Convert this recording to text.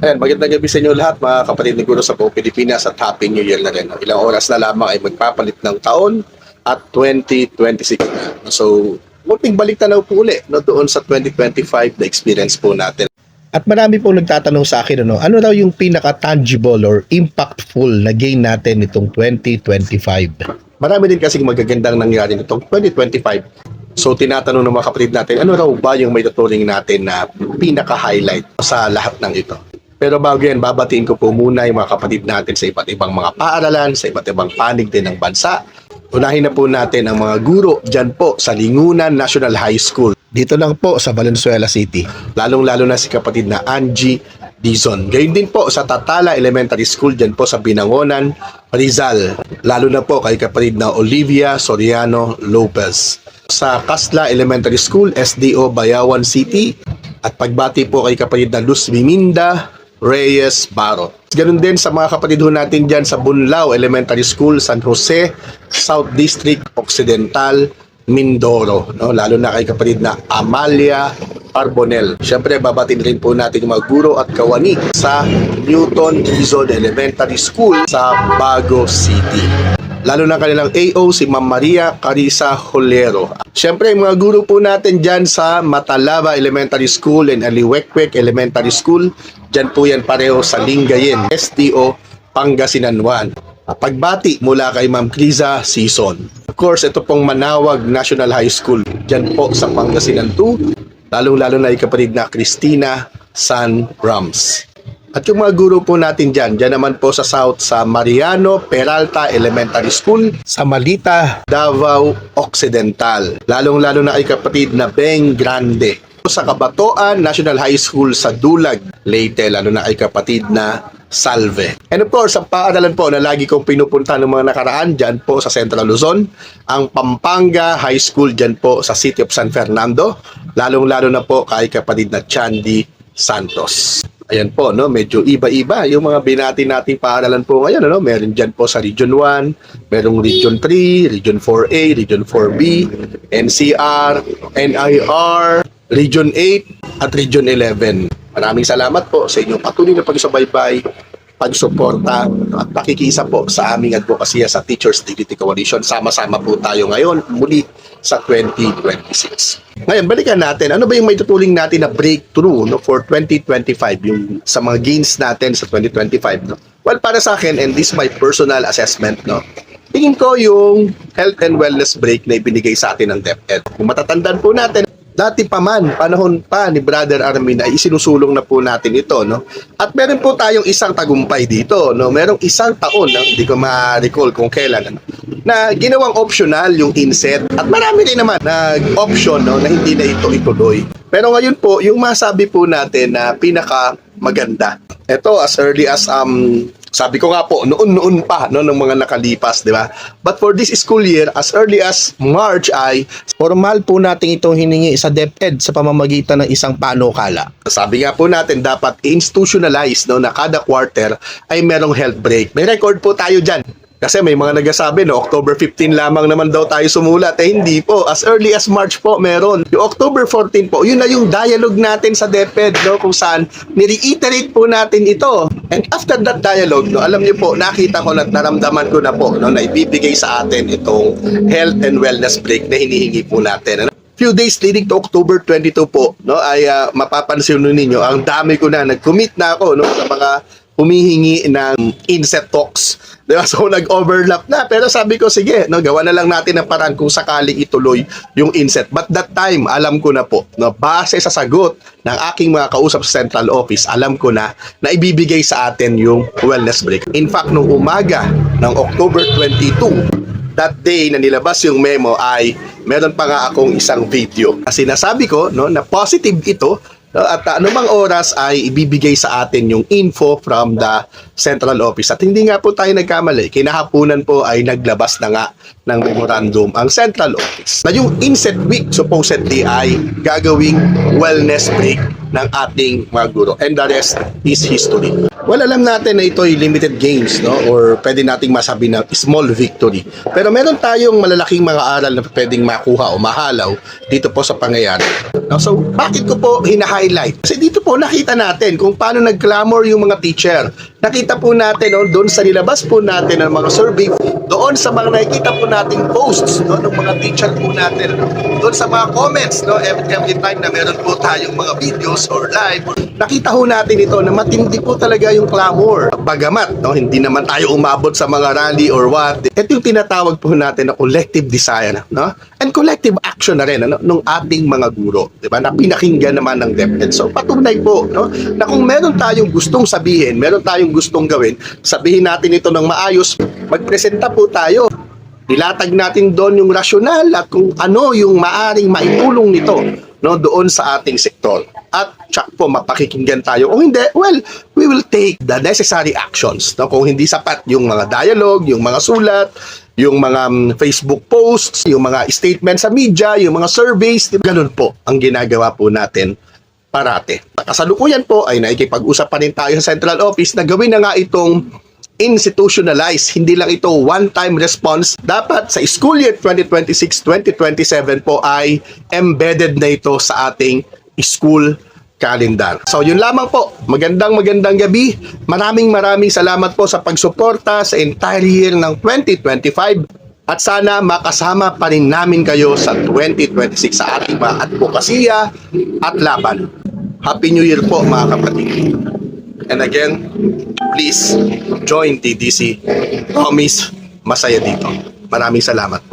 Ayan, magandang gabi sa inyo lahat mga kapatid ni Guro sa buong Pilipinas at Happy New Year na rin. Ilang oras na lamang ay magpapalit ng taon at 2026 na. So, munting balik tanaw po uli doon sa 2025 na experience po natin. At marami pong nagtatanong sa akin, ano raw yung pinaka-tangible or impactful na gain natin nitong 2025? Marami din kasing magagandang nangyari nitong 2025. So tinatanong ng mga kapatid natin, ano raw ba yung may tuturing natin na pinaka-highlight sa lahat ng ito? Pero bago yan, babatiin ko po muna yung mga kapatid natin sa iba't ibang mga paaralan, sa iba't ibang panig din ng bansa. Unahin na po natin ang mga guro dyan po sa Lingunan National High School. Dito lang po sa Valenzuela City. Lalong-lalo na si kapatid na Angie Dizon. Gayun din po sa Tatala Elementary School dyan po sa Binangonan, Rizal. Lalo na po kay kapatid na Olivia Soriano Lopez. Sa Casla Elementary School, SDO Bayawan City. At pagbati po kay kapatid na Luz Miminda Reyes Barot. Ganun din sa mga kapatid ho natin dyan sa Bunlao Elementary School, San Jose, South District Occidental, Mindoro. No? Lalo na kay kapatid na Amalia Arbonel. Siyempre, babatin rin po natin yung mga guro at kawani sa Newton Quezon Elementary School sa Bago City. Lalo na kanilang AO si Ma'am Maria Carissa Holero. Siyempre, yung mga guro po natin dyan sa Matalava Elementary School and Aliwekwek Elementary School, dyan po yan pareho sa Lingayen, STO Pangasinan 1. Pagbati mula kay Ma'am Criza Season. Of course, ito pong Manawag National High School, dyan po sa Pangasinan 2, lalong-lalo na kapatid na Cristina San Rams. At yung mga guro po natin dyan naman po sa South sa Mariano Peralta Elementary School sa Malita, Davao Occidental. Lalong-lalo na ay kapatid na Beng Grande. Sa Kabatoan National High School sa Dulag, Leyte, lalo na ay kapatid na Salve. And of course, ang paaralan po na lagi kong pinupunta ng mga nakaraan dyan po sa Central Luzon, ang Pampanga High School dyan po sa City of San Fernando, lalong-lalo na po kay kapatid na Chandy Santos. Ayan po, no, medyo iba-iba yung mga binati nating paaralan po ngayon, no? Meron diyan po sa Region 1, merong Region 3, Region 4A, Region 4B, NCR, NIR, Region 8 at Region 11. Maraming salamat po sa inyong patuloy na pagsubaybay, pagsuporta at pakikisa po sa aming advokasya sa Teachers Dignity Coalition. Sama-sama po tayo ngayon muli sa 2026. Ngayon, balikan natin, ano ba yung may tutuling natin na breakthrough, no, for 2025, yung sa mga gains natin sa 2025. No? Well, para sa akin, and this is my personal assessment, no, tingin ko yung health and wellness break na ibinigay sa atin ng DepEd. Kung matatandaan po natin, dati pa man, panahon pa ni Brother Armin ay isinusulong na po natin ito, no? At meron po tayong isang tagumpay dito, no? Merong isang taon, no? Hindi ko ma-recall kung kailan, na ginawang optional yung inset. At marami rin naman na option, no, na hindi na ito ituloy. Pero ngayon po, yung masabi po natin na pinaka maganda. Ito as early as sabi ko nga po, noon pa, no, ng mga nakalipas, di ba? But for this school year, as early as March ay formal po natin itong hiningi sa DepEd sa pamamagitan ng isang panukala. Sabi nga po natin, dapat institutionalize, no, na kada quarter ay merong health break. May record po tayo dyan. Kasi may mga nagsasabi, no, October 15 lamang naman daw tayo sumulat. Hindi po. As early as March po, meron. Yung October 14 po, yun na yung dialogue natin sa DepEd, no, kung saan ni-reiterate po natin ito. And after that dialogue, no, alam niyo po, nakita ko at naramdaman ko na po, no, na ibibigay sa atin itong health and wellness break na hinihingi po natin. Few days leading to October 22 po, no, ay mapapansin ninyo, ang dami ko na, nag-commit na ako, no, sa mga humihingi ng inset talks. Diba? So, nag-overlap na. Pero sabi ko, sige, no, gawa na lang natin ang paraan kung sakaling ituloy yung inset. But that time, alam ko na po, no, base sa sagot ng aking mga kausap sa central office, alam ko na ibibigay sa atin yung wellness break. In fact, nung umaga ng October 22, that day na nilabas yung memo ay meron pa nga akong isang video. Sinasabi ko, no, na positive ito. At anumang oras ay ibibigay sa atin yung info from the central office. At hindi nga po tayo nagkamali. Kinahapunan po ay naglabas na nga ng memorandum ang central office na yung inset week supposedly ay gagawing wellness break ng ating mga guro. And the rest is history. Well, alam natin na ito ay limited games, no? Or pwede nating masabi na small victory. Pero meron tayong malalaking mga aral na pwedeng makuha o mahalaw dito po sa pangyayari. No? So, bakit ko po hina-highlight? Kasi dito po nakita natin kung paano nag-clamor yung mga teacher. Nakita po natin, no, doon sa nilabas po natin ng mga survey, doon sa mga nakikita po nating posts, no, ng mga teacher po natin, no, doon sa mga comments, no, every time na meron po tayong mga videos or live, nakita po natin ito na matindi po talaga yung clamor. Bagamat, no, hindi naman tayo umabot sa mga rally or what. Ito yung tinatawag po natin na collective desire, no? And collective action na rin, ano, ng ating mga guro, di ba? Na pinakinggan naman ng DepEd. So patunay po, no, na kung meron tayong gustong sabihin, meron tayong gustong gawin, sabihin natin ito ng maayos, magpresenta po tayo. Ilatag natin doon yung rasyonal at kung ano yung maaring maitulong nito, no, doon sa ating sektor. At tsak po mapakikinggan tayo. O hindi, well, we will take the necessary actions. No? Kung hindi sapat yung mga dialogue, yung mga sulat, yung mga Facebook posts, yung mga statements sa media, yung mga surveys, ganun po ang ginagawa po natin parate. Kasalukuyan po ay nakikipag-usap pa rin tayo sa central office na gawin na nga itong institutionalized. Hindi lang ito one-time response. Dapat sa school year 2026-2027 po ay embedded na ito sa ating school calendar. So yun lamang po. Magandang gabi. Maraming salamat po sa pagsuporta sa entire year ng 2025 at sana makasama pa rin namin kayo sa 2026 sa ating mga advokasya at laban. Happy New Year po mga kapatid. And again, please join TDC. Promise, masaya dito. Maraming salamat po.